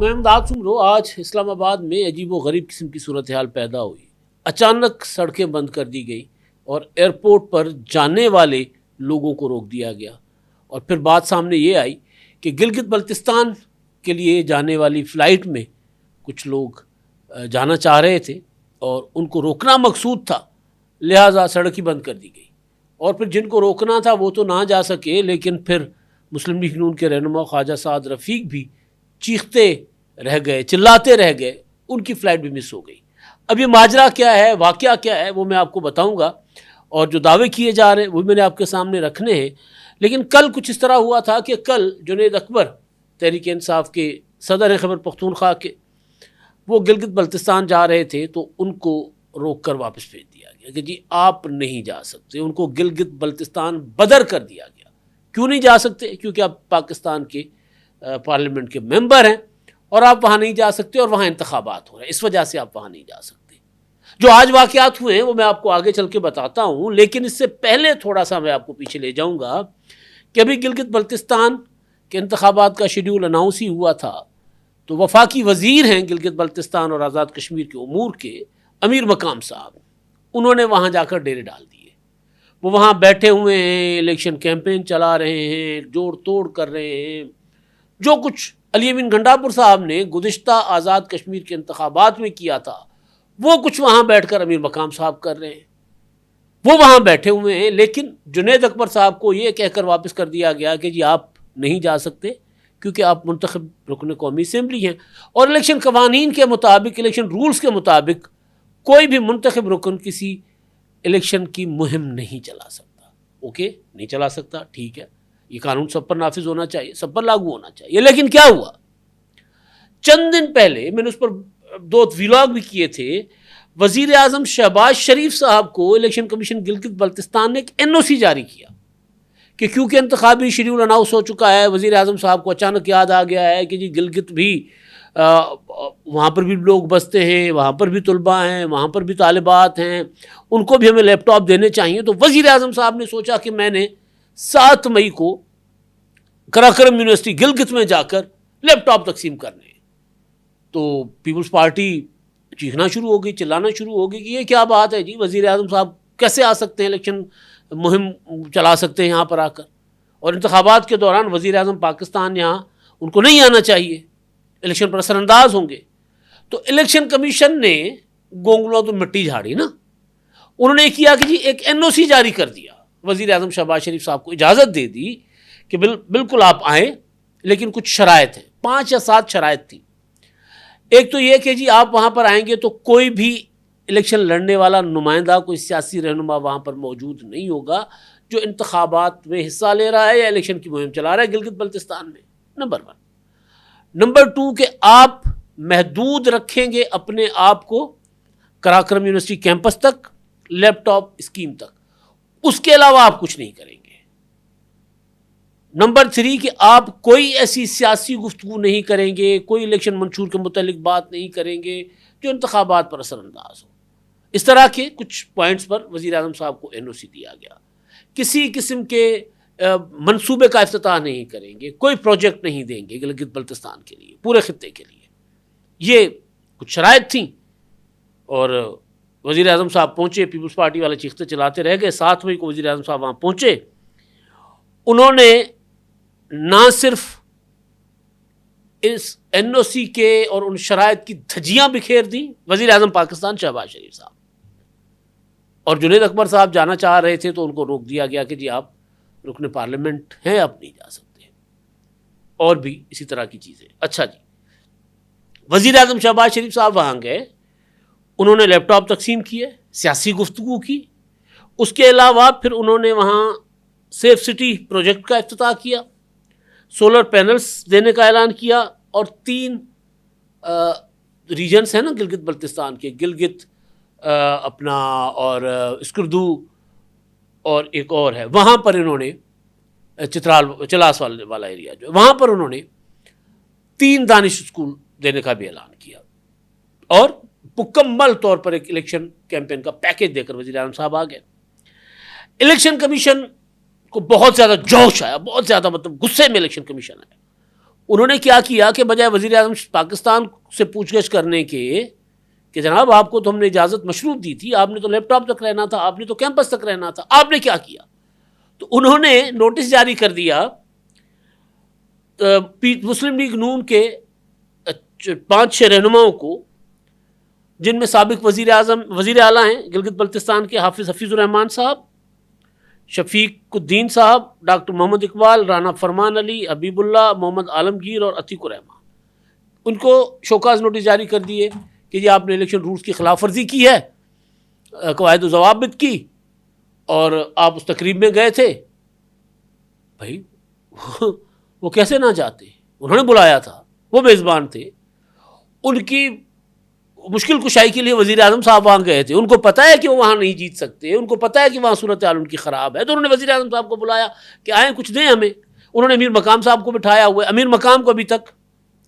मैं इमदाद सुमरो। आज इस्लामाबाद में अजीब व गरीब किस्म की सूरत हाल पैदा हुई। अचानक सड़कें बंद कर दी गई और एयरपोर्ट पर जाने वाले लोगों को रोक दिया गया। और फिर बात सामने ये आई कि गिलगित बल्तिस्तान के लिए जाने वाली फ़्लाइट में कुछ लोग जाना चाह रहे थे और उनको रोकना मकसूद था, लिहाजा सड़क ही बंद कर दी गई। और फिर जिनको रोकना था वो तो ना जा सके, लेकिन फिर मुस्लिम लीग नून के रहनुमा ख्वाजा साद रफ़ीक भी चीखते रह गए, चिल्लाते रह गए, उनकी फ़्लाइट भी मिस हो गई। अब ये माजरा क्या है, वाक़या क्या है, वो मैं आपको बताऊंगा और जो दावे किए जा रहे हैं वो मैंने आपके सामने रखने हैं। लेकिन कल कुछ इस तरह हुआ था कि कल जुनैद अकबर तहरीक इंसाफ के सदर खैबर पख्तूनख्वा के वो गिलगित बल्तिस्तान जा रहे थे, तो उनको रोक कर वापस भेज दिया गया कि जी आप नहीं जा सकते। उनको गिलगित बल्तिस्तान बदर कर दिया गया। क्यों नहीं जा सकते? क्योंकि आप पाकिस्तान के पार्लियामेंट के मेंबर हैं और आप वहाँ नहीं जा सकते और वहाँ इंतखाबात हो रहे हैं, इस वजह से आप वहाँ नहीं जा सकते। जो आज वाक़यात हुए हैं वो मैं आपको आगे चल के बताता हूँ, लेकिन इससे पहले थोड़ा सा मैं आपको पीछे ले जाऊँगा कि अभी गिलगित बल्तिस्तान के इंतखाबात का शेड्यूल अनाउंस ही हुआ था, तो वफाकी वज़ीर हैं गिलगित बल्तिस्तान और आज़ाद कश्मीर के उमूर के अमीर मकाम साहब, उन्होंने वहाँ जाकर डेरे डाल दिए। वो वहाँ बैठे हुए हैं, इलेक्शन कैंपेन चला रहे हैं, जोड़ तोड़ कर रहे हैं। जो कुछ अली अमीन गंडापुर साहब ने गुज़िश्ता आज़ाद कश्मीर के इंतखाबात में किया था, वो कुछ वहाँ बैठकर अमीर मकाम साहब कर रहे हैं। वो वहाँ बैठे हुए हैं, लेकिन जुनैद अकबर साहब को ये कहकर वापस कर दिया गया कि जी आप नहीं जा सकते क्योंकि आप मुंतखब रुकन कौमी असम्बली हैं और इलेक्शन कवानीन के मुताबिक, इलेक्शन रूल्स के मुताबिक कोई भी मुंतखब रुकन किसी इलेक्शन की मुहिम नहीं चला सकता। ओके, नहीं चला सकता, ठीक है, ये कानून सब पर नाफिज होना चाहिए, सब पर लागू होना चाहिए। लेकिन क्या हुआ, चंद दिन पहले मैंने उस पर 2 व्लॉग भी किए थे। वज़ीर आज़म शहबाज शरीफ साहब को इलेक्शन कमीशन गिलगित बल्तिस्तान ने एक NOC जारी किया कि क्योंकि इंतखाबी शेड्यूल अनाउंस हो चुका है, वज़ीर आज़म साहब को अचानक याद आ गया है कि जी गिलगित भी वहाँ पर भी लोग बसते हैं, वहाँ पर भी तलबा हैं, वहाँ पर भी तालिबात हैं, उनको भी हमें लैपटॉप देने चाहिए। तो वज़ीर आज़म साहब ने सोचा कि मैंने 7 मई को कराक्रम यूनिवर्सिटी गिलगित में जाकर लैपटॉप तकसीम करने। तो पीपल्स पार्टी चीखना शुरू हो गई, चिल्लाना शुरू हो गई कि ये क्या बात है जी, वज़ीर आज़म साहब कैसे आ सकते हैं, इलेक्शन मुहिम चला सकते हैं यहाँ पर आकर, और इंतखाबात के दौरान वज़ीर आज़म पाकिस्तान यहाँ, उनको नहीं आना चाहिए, इलेक्शन पर असरअंदाज होंगे। तो इलेक्शन कमीशन ने गोंगलुआ तो मिट्टी झाड़ी ना, उन्होंने किया कि जी एक NOC जारी कर दिया, वज़ीर आज़म शहबाज शरीफ साहब को इजाज़त दे दी कि बिल्कुल आप आएँ, लेकिन कुछ शराइत हैं, 5 या 7 शराइत थी। एक तो ये कि जी आप वहाँ पर आएंगे तो कोई भी इलेक्शन लड़ने वाला नुमाइंदा, कोई सियासी रहनुमा वहाँ पर मौजूद नहीं होगा जो इंतखाबात में हिस्सा ले रहा है या इलेक्शन की मुहिम चला रहा है गिलगित बल्तिस्तान में, नंबर 1। नंबर 2 कि आप महदूद रखेंगे अपने आप को कराक्रम यूनिवर्सिटी कैंपस तक, लैपटॉप स्कीम तक, उसके अलावा आप कुछ नहीं करेंगे। नंबर 3 कि आप कोई ऐसी सियासी गुफ्तगू नहीं करेंगे, कोई इलेक्शन मंशूर के मुतालिक बात नहीं करेंगे जो इंतखाबात पर असरअंदाज हो। इस तरह के कुछ पॉइंट्स पर वज़ीर आज़म साहब को NOC दिया गया। किसी किस्म के मंसूबे का इफ्तिताह नहीं करेंगे, कोई प्रोजेक्ट नहीं देंगे गिलगित बल्तिस्तान के लिए, पूरे खित्ते के लिए। ये कुछ शराइत थी और वज़ीर आज़म साहब पहुँचे, पीपल्स पार्टी वाले चीखते चलाते रह गए। 7 मई को वज़ीर आज़म साहब वहाँ पहुँचे। उन्होंने ना सिर्फ इस NOC के और उन शराइत की धज्जियाँ बिखेर दी वज़ीर आज़म पाकिस्तान शहबाज शरीफ साहब, और जुनैद अकबर साहब जाना चाह रहे थे तो उनको रोक दिया गया कि जी आप रुकने पार्लियामेंट हैं, आप नहीं जा सकते, और भी इसी तरह की चीज़ें। अच्छा जी, वज़ीर आज़म शहबाज शरीफ साहब वहाँ गए, उन्होंने लैपटॉप तकसीम किए, सियासी गुफ्तगू की। उसके अलावा फिर उन्होंने वहाँ सेफ सिटी प्रोजेक्ट का इफ्तिताह किया, सोलर पैनल्स देने का ऐलान किया, और 3 रीजन्स हैं ना गिलगित बल्तिस्तान के, गिलगित अपना और स्कर्दू और एक और है, वहाँ पर इन्होंने चित्रास वाला एरिया जो है, वहाँ पर उन्होंने 3 दानिश स्कूल देने का भी ऐलान किया और मुकम्मल तौर पर एक इलेक्शन कैंपेन का पैकेज देकर वज़ीर आज़म साहब आ गए। इलेक्शन कमीशन को बहुत ज़्यादा जोश आया, बहुत ज़्यादा मतलब गुस्से में इलेक्शन कमीशन आया। उन्होंने क्या किया कि बजाय वज़ीर आज़म पाकिस्तान से पूछगछ करने के कि जनाब आपको तो हमने इजाज़त मशरूत दी थी, आपने तो लैपटॉप तक रहना था, आपने तो कैंपस तक रहना था, आपने क्या किया? तो उन्होंने नोटिस जारी कर दिया मुस्लिम लीग नून के 5-6 रहनुमाओं को, जिनमें साबिक वज़ीर आला हैं गिलगित बल्तिस्तान के हफीज़ुर रहमान साहब, शफीकुद्दीन साहब, डॉक्टर मोहम्मद इकबाल, राना फरमान अली, हबीबुल्लाह, मोहम्मद आलमगीर और अतीकुर रहमान। उनको शोकाज नोटिस जारी कर दिए कि जी आपने इलेक्शन रूल्स की खिलाफ वर्जी की है, कवायद ज़वाबित की, और आप उस तकरीब में गए थे। भाई वो कैसे ना जाते, उन्होंने बुलाया था, वो मेज़बान थे, उनकी मुश्किल कुशाई के लिए वज़ीर आज़म साहब वहाँ गए थे, उनको पता है कि वो वहाँ नहीं जीत सकते, उनको पता है कि वहाँ सूरत हाल उनकी ख़राब है, तो उन्होंने वज़ीर आज़म साहब को बुलाया कि आए कुछ दें हमें। उन्होंने अमीर मकाम साहब को बिठाया हुआ है, अमीर मकाम को अभी तक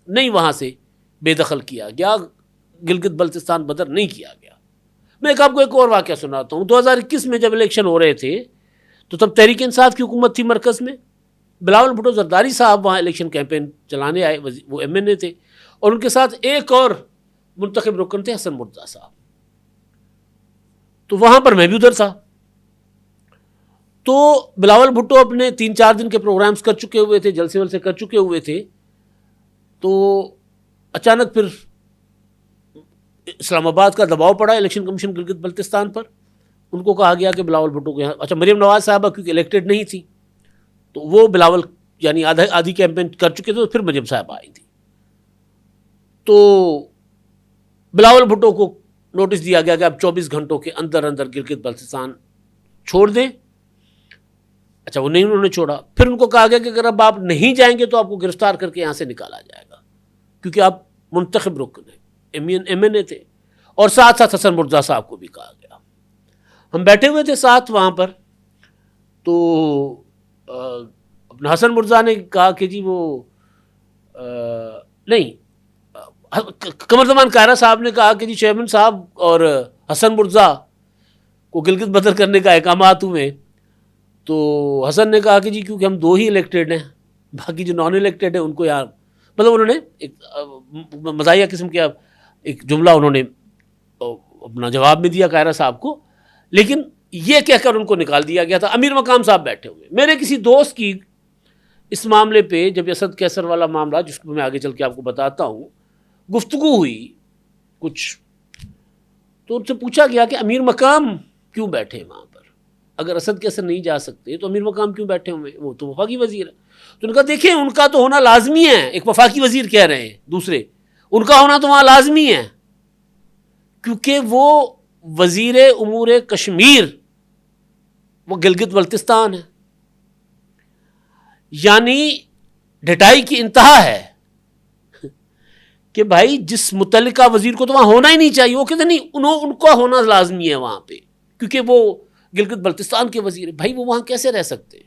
नहीं वहाँ से बेदखल किया गया, गिलगित बल्तिस्तान बदर नहीं किया गया। मैं आपको एक और वाक़या सुनाता हूँ। 2021 में जब इलेक्शन हो रहे थे तो तब तहरीक इंसाफ की हुकूमत थी मरकज़ में, बिलावल भुट्टो जरदारी साहब वहाँ इलेक्शन कैंपेन चलाने आए, वो MNA थे, और उनके साथ एक और मुंतखब रुकन थे हसन मुर्तज़ा साहब। तो वहाँ पर मैं भी उधर था। तो बिलावल भुट्टो अपने 3-4 दिन के प्रोग्राम्स कर चुके हुए थे, जलसे वलसे कर चुके हुए थे। तो अचानक फिर इस्लामाबाद का दबाव पड़ा इलेक्शन कमीशन गिलगित बल्तिस्तान पर। उनको कहा गया कि बिलावल भुट्टो को यहाँ, अच्छा मरीम नवाज साहबा क्योंकि इलेक्टेड नहीं थी तो वो बिलावल यानी आधी कैंपेन कर चुके थे, तो फिर मरीम साहबा आई थी। तो बिलावल भुट्टो को नोटिस दिया गया कि आप 24 घंटों के अंदर अंदर गिलगित बल्तिस्तान छोड़ दें। अच्छा वो नहीं, उन्होंने छोड़ा। फिर उनको कहा गया कि अगर अब आप नहीं जाएंगे तो आपको गिरफ्तार करके यहाँ से निकाला जाएगा, क्योंकि आप मुंतखब रुकन हैं, MNA थे। और साथ साथ हसन मुर्तज़ा साहब को भी कहा गया। हम बैठे हुए थे साथ वहाँ पर, तो अपना हसन मुर्तज़ा ने कहा कि जी वो नहीं, कमरजमान कायरा साहब ने कहा कि जी चेयरमैन साहब और हसन मुर्तज़ा को गिलगित बदर करने का अहकामात हुए। तो हसन ने कहा कि जी क्योंकि हम 2 ही इलेक्टेड हैं, बाकी जो नॉन इलेक्टेड है उनको यहाँ, मतलब उन्होंने एक मज़ाहिया किस्म का एक जुमला उन्होंने अपना जवाब में दिया कायरा साहब को, लेकिन ये कहकर उनको निकाल दिया गया था। अमीर मकाम साहब बैठे हुए, मेरे किसी दोस्त की इस मामले पे, जब असद कैसर वाला मामला जिसको मैं आगे चल के आपको बताता हूँ, गुफ्तगू हुई कुछ, तो उनसे पूछा गया कि अमीर मकाम क्यों बैठे हैं वहाँ पर, अगर असद कैसर नहीं जा सकते तो अमीर मकाम क्यों बैठे हुए, वो तो वफाकी वजीर है। तो उनका देखें उनका तो होना लाजमी है, एक वफाकी वजीर कह रहे हैं दूसरे, उनका होना तो वहाँ लाजमी है, क्योंकि वो वजीर उमूर कश्मीर, वो गिलगित बल्तिस्तान है, यानी ढटाई की इंतहा है कि भाई जिस मुतल्लिका वजीर को तो वहां होना ही नहीं चाहिए, वो कहते नहीं उनका होना लाजमी है वहां पे, क्योंकि वो गिलगित बल्तिस्तान के वजीर है। भाई वो वहां कैसे रह सकते हैं?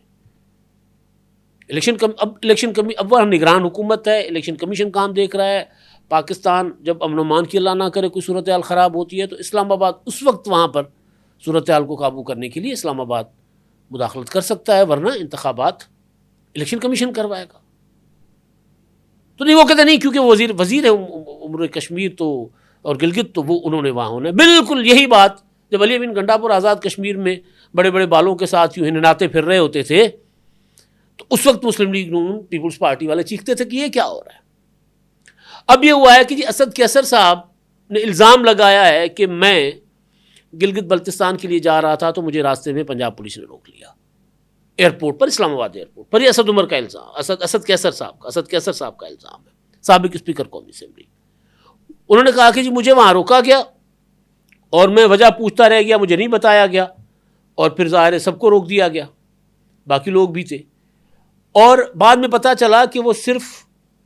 अब वह निगरान हुकूमत है, इलेक्शन कमीशन काम देख रहा है। पाकिस्तान जब अमन मान की अल्लाह ना करे कोई सूरत हाल ख़राब होती है तो इस्लामाबाद उस वक्त वहाँ पर सूरत हाल को काबू करने के लिए इस्लामाबाद मुदाखलत कर सकता है, वरना इंतखाबात इलेक्शन कमीशन करवाएगा। तो नहीं, वो कहते नहीं क्योंकि वो वजीर है उम्र कश्मीर तो और गिलगित, तो वो उन्होंने वहाँ होना है। बिल्कुल यही बात जब अली बिन गंडापुर आज़ाद कश्मीर में बड़े बड़े बालों के साथ यूँ हिननाते फिर रहे होते थे, तो उस वक्त मुस्लिम लीग नून पीपुल्स पार्टी वाले चीखते थे कि ये क्या हो रहा है। अब ये हुआ है कि जी असद कैसर साहब ने इल्ज़ाम लगाया है कि मैं गिलगित बल्तिस्तान के लिए जा रहा था तो मुझे रास्ते में पंजाब पुलिस ने रोक लिया एयरपोर्ट पर, इस्लामाबाद एयरपोर्ट पर। ये असद उमर का इल्ज़ाम, असद कैसर साहब का इल्ज़ाम है, साबिक स्पीकर कौमी असेंबली। उन्होंने कहा कि जी मुझे वहाँ रोका गया और मैं वजह पूछता रह गया, मुझे नहीं बताया गया, और फिर ज़ाहिर है सबको रोक दिया गया, बाकी लोग भी थे। और बाद में पता चला कि वो सिर्फ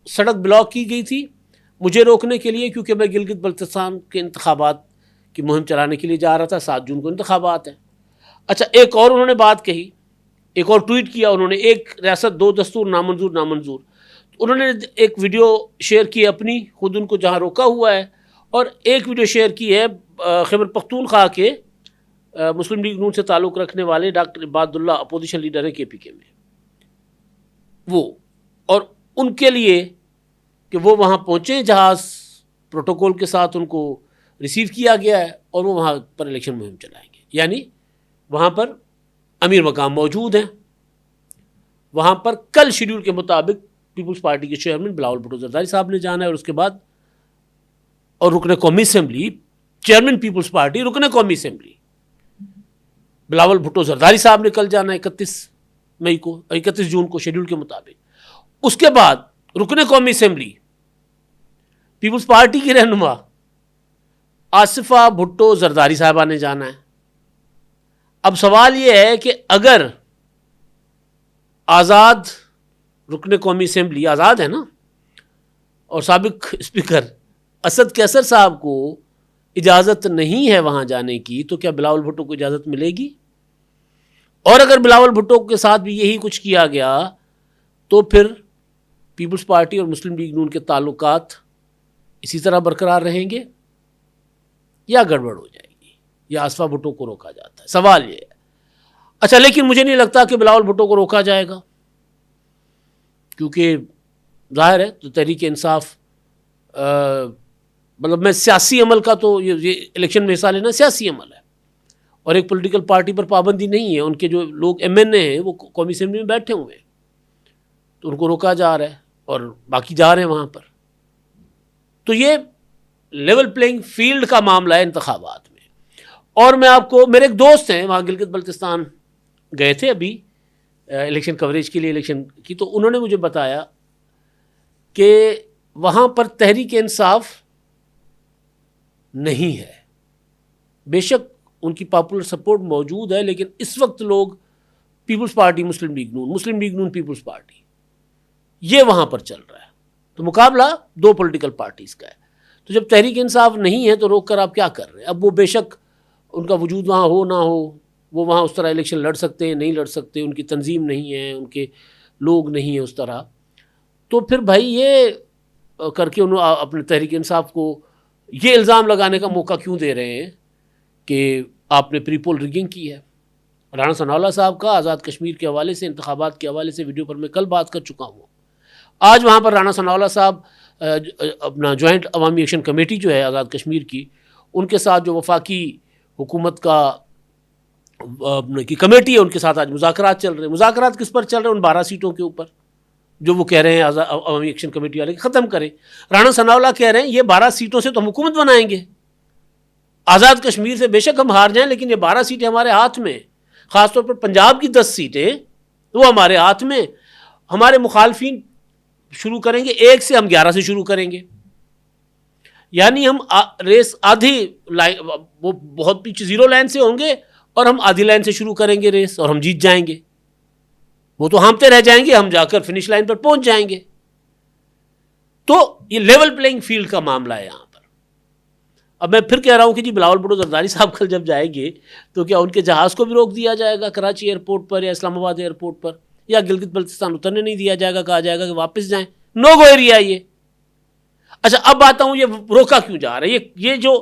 सड़क ब्लॉक की गई थी मुझे रोकने के लिए, क्योंकि मैं गिलगित बल्तिस्तान के इंतखाबात की मुहिम चलाने के लिए जा रहा था। 7 जून को इंतखाबात है। अच्छा, एक और उन्होंने बात कही, एक और ट्वीट किया उन्होंने, एक रियासत 2 दस्तूर नामंजूर। उन्होंने एक वीडियो शेयर की अपनी, खुद उनको जहाँ रोका हुआ है, और एक वीडियो शेयर की है खैबर पख्तूनख्वा के मुस्लिम लीग नून से ताल्लुक़ रखने वाले डॉक्टर इबादुल्लाह, अपोजिशन लीडर है KPK में, वो, और उनके लिए कि वो वहाँ पहुँचे, जहाज़ प्रोटोकॉल के साथ उनको रिसीव किया गया है और वो वहाँ पर इलेक्शन मुहिम चलाएंगे। यानी वहाँ पर अमीर मकाम मौजूद हैं। वहाँ पर कल शेड्यूल के मुताबिक पीपल्स पार्टी के चेयरमैन बिलावल भुट्टो जरदारी साहब ने जाना है, और उसके बाद और रुकने कौमी असम्बली, चेयरमैन पीपल्स पार्टी, रुकने कौमी असम्बली बिलावल भुट्टो जरदारी साहब ने कल जाना है 31 जून को शेड्यूल के मुताबिक। उसके बाद रुकने कौमी असम्बली पीपल्स पार्टी की रहनुमा आसिफा भुट्टो जरदारी साहबा ने जाना है। अब सवाल यह है कि अगर आज़ाद रुकने कौमी असम्बली आज़ाद है ना, और साबिक स्पीकर असद कैसर साहब को इजाज़त नहीं है वहाँ जाने की, तो क्या बिलावल भुट्टो को इजाज़त मिलेगी? और अगर बिलावल भुट्टो के साथ भी यही कुछ किया गया तो फिर पीपल्स पार्टी और मुस्लिम लीग नून के ताल्लुकात इसी तरह बरकरार रहेंगे या गड़बड़ हो जाएगी, या आसिफा भुट्टो को रोका जाता है? सवाल ये है। अच्छा, लेकिन मुझे नहीं लगता कि बिलावल भुट्टो को रोका जाएगा, क्योंकि जाहिर है तो तहरीक इंसाफ मतलब मैं सियासी अमल का तो ये इलेक्शन में हिस्सा लेना सियासी अमल है, और एक पॉलिटिकल पार्टी पर पाबंदी नहीं है। उनके जो लोग MNA हैं वो कौमी असेंबली में बैठे हुए हैं, तो उनको रोका जा रहा है और बाकी जा रहे हैं वहाँ पर। तो ये लेवल प्लेइंग फील्ड का मामला है इंतखाबात में। और मैं आपको, मेरे एक दोस्त हैं वहाँ गिलगित बल्तिस्तान गए थे अभी इलेक्शन कवरेज के लिए, इलेक्शन की, तो उन्होंने मुझे बताया कि वहाँ पर तहरीक इंसाफ नहीं है। बेशक उनकी पॉपुलर सपोर्ट मौजूद है, लेकिन इस वक्त लोग पीपल्स पार्टी मुस्लिम लीग नून पीपल्स पार्टी, ये वहाँ पर चल रहा है। तो मुकाबला दो पॉलिटिकल पार्टीज़ का है। तो जब तहरीक इंसाफ नहीं है तो रोक कर आप क्या कर रहे हैं? अब वो बेशक उनका वजूद वहाँ हो ना हो, वो वहाँ उस तरह इलेक्शन लड़ सकते हैं, नहीं लड़ सकते, उनकी तंजीम नहीं है, उनके लोग नहीं हैं उस तरह। तो फिर भाई ये करके उन्होंने अपने तहरीक इंसाफ को ये इल्ज़ाम लगाने का मौका क्यों दे रहे हैं कि आपने प्री पोल रिगिंग की है? राणा सनाउल्लाह साहब का आज़ाद कश्मीर के हवाले से, इंतखाबात के हवाले से वीडियो पर मैं कल बात कर चुका हूँ। आज वहाँ पर राणा सनाउल्लाह साहब अपना जॉइंट अवामी एक्शन कमेटी जो है आज़ाद कश्मीर की, उनके साथ जो वफाकी हुकूमत का की कमेटी है, उनके साथ आज मुज़ाकरात चल रहे हैं। मुज़ाकरात किस पर चल रहे हैं? उन 12 सीटों के ऊपर जो वो कह रहे हैं अवामी एक्शन कमेटी वाले ख़त्म करें। राणा सनाउल्लाह कह रहे हैं ये 12 सीटों से तो हम हुकूमत बनाएंगे, आज़ाद कश्मीर से बेशक हम हार जाएं, लेकिन ये 12 सीटें हमारे हाथ में, ख़ासतौर पर पंजाब की 10 सीटें वो हमारे हाथ में। हमारे मुखालफिन शुरू करेंगे 1 से, हम 11 से शुरू करेंगे। यानी हम रेस आधी लाइन, वो बहुत पीछे 0 लाइन से होंगे और हम आधी लाइन से शुरू करेंगे रेस, और हम जीत जाएंगे। वो तो हाँफते रह जाएंगे, हम जाकर फिनिश लाइन पर पहुंच जाएंगे। तो ये लेवल प्लेइंग फील्ड का मामला है यहाँ पर। अब मैं फिर कह रहा हूँ कि जी बिलावल भुट्टो जरदारी साहब कल जब जाएंगे तो क्या उनके जहाज़ को भी रोक दिया जाएगा कराची एयरपोर्ट पर या इस्लामाबाद एयरपोर्ट पर, या गिलगित बल्तिस्तान उतरने नहीं दिया जाएगा, कहा जाएगा कि वापस जाएं, नो गो एरिया ये? अच्छा, अब आता हूँ ये रोका क्यों जा रहा है? ये जो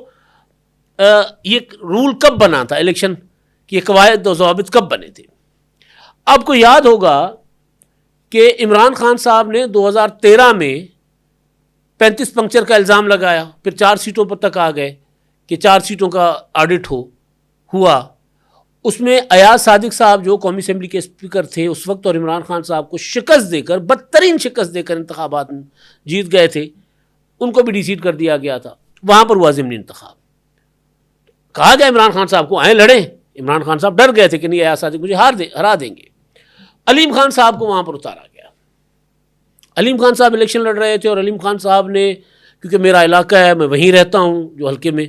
ये रूल कब बना था इलेक्शन की, ये कवायद और ज़वाबित कब बने थे? आपको याद होगा कि इमरान खान साहब ने 2013 में 35 पंक्चर का इल्ज़ाम लगाया, फिर 4 सीटों पर तक आ गए कि 4 सीटों का ऑडिट हुआ। उसमें अयाज सादिक साहब जो कौमी असेंबली के स्पीकर थे उस वक्त, और इमरान खान साहब को शिकस्त देकर, बदतरीन शिकस्त देकर इंतखाबात में जीत गए थे, उनको भी डिसीट कर दिया गया था। वहाँ पर हुआ ज़िमनी इंतखाब। कहा गया इमरान खान साहब को आए लड़ें, इमरान खान साहब डर गए थे कि नहीं अयाज सादिक मुझे हरा देंगे। अलीम खान साहब को वहाँ पर उतारा गया। अलीम खान साहब इलेक्शन लड़ रहे थे, और अलीम खान साहब ने, क्योंकि मेरा इलाका है, मैं वहीं रहता हूँ जो हल्के में,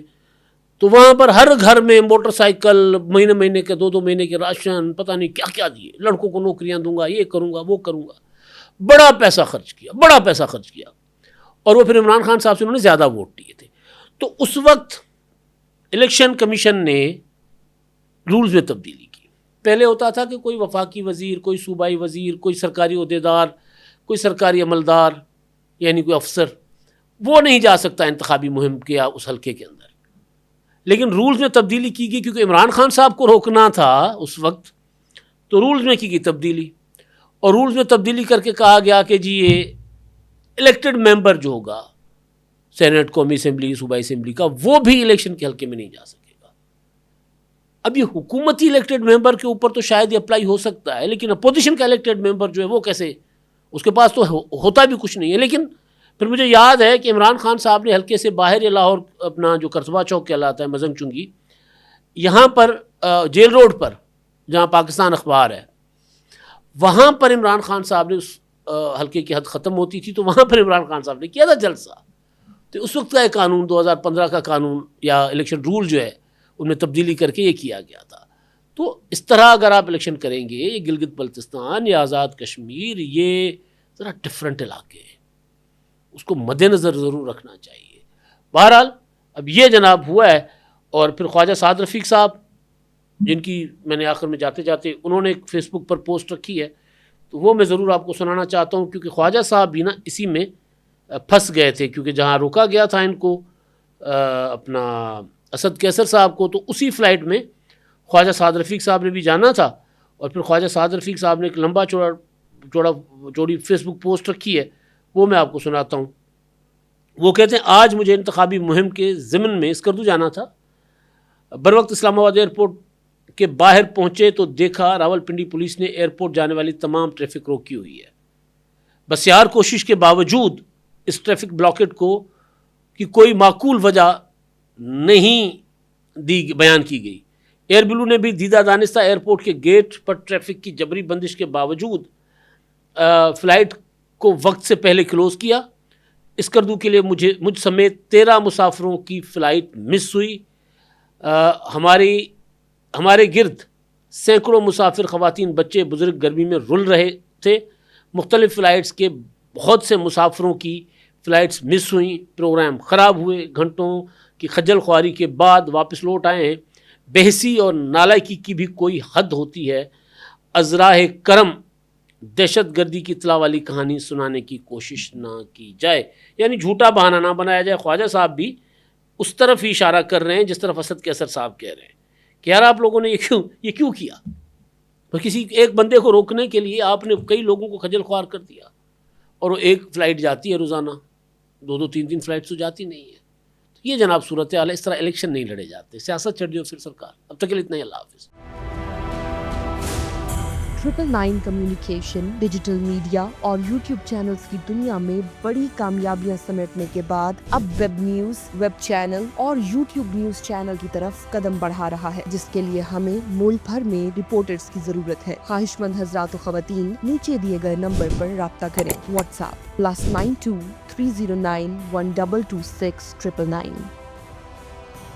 तो वहाँ पर हर घर में मोटरसाइकिल, महीने महीने के 2-2 महीने के राशन, पता नहीं क्या क्या दिए, लड़कों को नौकरियाँ दूंगा, ये करूँगा वो करूँगा, बड़ा पैसा खर्च किया। और वो फिर इमरान खान साहब से उन्होंने ज़्यादा वोट दिए थे। तो उस वक्त इलेक्शन कमीशन ने रूल्स में तब्दीली की। पहले होता था कि कोई वफाकी वज़ीर, कोई सूबाई वज़ीर, कोई सरकारी ओहदेदार, कोई सरकारी अमलदार, यानी कोई अफसर, वो नहीं जा सकता इंतखाबी मुहिम के या उस हल्के के अंदर। लेकिन रूल्स में तब्दीली की गई, क्योंकि इमरान खान साहब को रोकना था उस वक्त, तो रूल्स में की गई तब्दीली। और रूल्स में तब्दीली करके कहा गया कि जी ये इलेक्टेड मेंबर जो होगा सेनेट, कौमी असेंबली, सूबाई असेंबली का, वो भी इलेक्शन के हल्के में नहीं जा सकेगा। अब ये हुकूमती इलेक्टेड मेंबर के ऊपर तो शायद ये अप्लाई हो सकता है, लेकिन अपोजिशन का इलेक्टेड मेंबर जो है वो कैसे, उसके पास तो होता भी कुछ नहीं है। लेकिन फिर मुझे याद है कि इमरान खान साहब ने हल्के से बाहर ये लाहौर, अपना जो करतबा चौक कहलाता है, मजंग चुंगी, यहाँ पर जेल रोड पर जहाँ पाकिस्तान अखबार है, वहाँ पर इमरान खान साहब ने उस हल्के की हद ख़त्म होती थी तो वहाँ पर इमरान खान साहब ने किया था जलसा। तो उस वक्त का एक कानून, 2015 का कानून या इलेक्शन रूल जो है उनमें तब्दीली करके ये किया गया था। तो इस तरह अगर आप इलेक्शन करेंगे, ये गिलगित बल्तिस्तान या आज़ाद कश्मीर, ये ज़रा डिफरेंट इलाके हैं, उसको मद्देनज़र ज़रूर रखना चाहिए। बहरहाल अब ये जनाब हुआ है। और फिर ख्वाजा साद रफ़ीक साहब, जिनकी मैंने आखिर में जाते जाते उन्होंने एक फेसबुक पर पोस्ट रखी है, तो वो मैं ज़रूर आपको सुनाना चाहता हूँ, क्योंकि ख्वाजा साहब भी ना इसी में फंस गए थे, क्योंकि जहाँ रोका गया था इनको अपना असद कैसर साहब को, तो उसी फ़्लाइट में ख्वाजा साद रफ़ीक साहब ने भी जाना था। और फिर ख्वाजा साद रफ़ीक साहब ने एक लंबा चौड़ी फेसबुक पोस्ट रखी है, वो मैं आपको सुनाता हूँ। वो कहते हैं, आज मुझे इंतखाबी मुहिम के ज़िमन में स्कर्दू जाना था। बर वक्त इस्लामाबाद एयरपोर्ट के बाहर पहुँचे तो देखा रावलपिंडी पुलिस ने एयरपोर्ट जाने वाली तमाम ट्रैफिक रोकी हुई है। बसियार कोशिश के बावजूद इस ट्रैफिक ब्लॉकेट को की कोई माकूल वजह नहीं बयान की गई। एयर ब्लू ने भी दीदा दानिस्ता एयरपोर्ट के गेट पर ट्रैफिक की जबरी बंदिश के बावजूद फ़्लाइट को वक्त से पहले क्लोज़ किया। स्कर्दू के लिए मुझ समेत 13 मुसाफिरों की फ़्लाइट मिस हुई। हमारे गिर्द सैकड़ों मुसाफिर, ख़वातीन, बच्चे, बुज़ुर्ग गर्मी में रुल रहे थे। मुख्तलिफ़ फ़्लाइट्स के बहुत से मुसाफिरों की फ़्लाइट्स मिस हुई, प्रोग्राम ख़राब हुए, घंटों की खज्जल ख्वारी के बाद वापस लौट आए हैं। बेहसी और नालायकी की भी कोई हद होती है। अज़राए करम दहशत गर्दी की इत्तला वाली कहानी सुनाने की कोशिश ना की जाए, यानी झूठा बहाना ना बनाया जाए। ख्वाजा साहब भी उस तरफ ही इशारा कर रहे हैं जिस तरफ असद कैसर साहब कह रहे हैं कि यार आप लोगों ने ये क्यों किया। तो किसी एक बंदे को रोकने के लिए आपने कई लोगों को खजल ख्वार कर दिया, और वो एक फ़्लाइट जाती है रोज़ाना, 2-2 3-3 फ़्लाइट तो जाती नहीं है। तो ये जनाब सूरत हाल है। इस तरह इलेक्शन नहीं लड़े जाते, सियासत चढ़ जाओ फिर सरकार। अब तक के लिए इतना ही, अल्लाह हाफ़िज़। 999 कम्युनिकेशन, डिजिटल मीडिया और यूट्यूब चैनल्स की दुनिया में बड़ी कामयाबियां समेटने के बाद अब वेब न्यूज, वेब चैनल और यूट्यूब न्यूज चैनल की तरफ कदम बढ़ा रहा है, जिसके लिए हमें मुल्क भर में रिपोर्टर्स की जरूरत है। ख्वाहिशमंद हजरात व खवातीन नीचे दिए गए नंबर पर राब्ता करें। व्हाट्सएप +92 309 1226 999।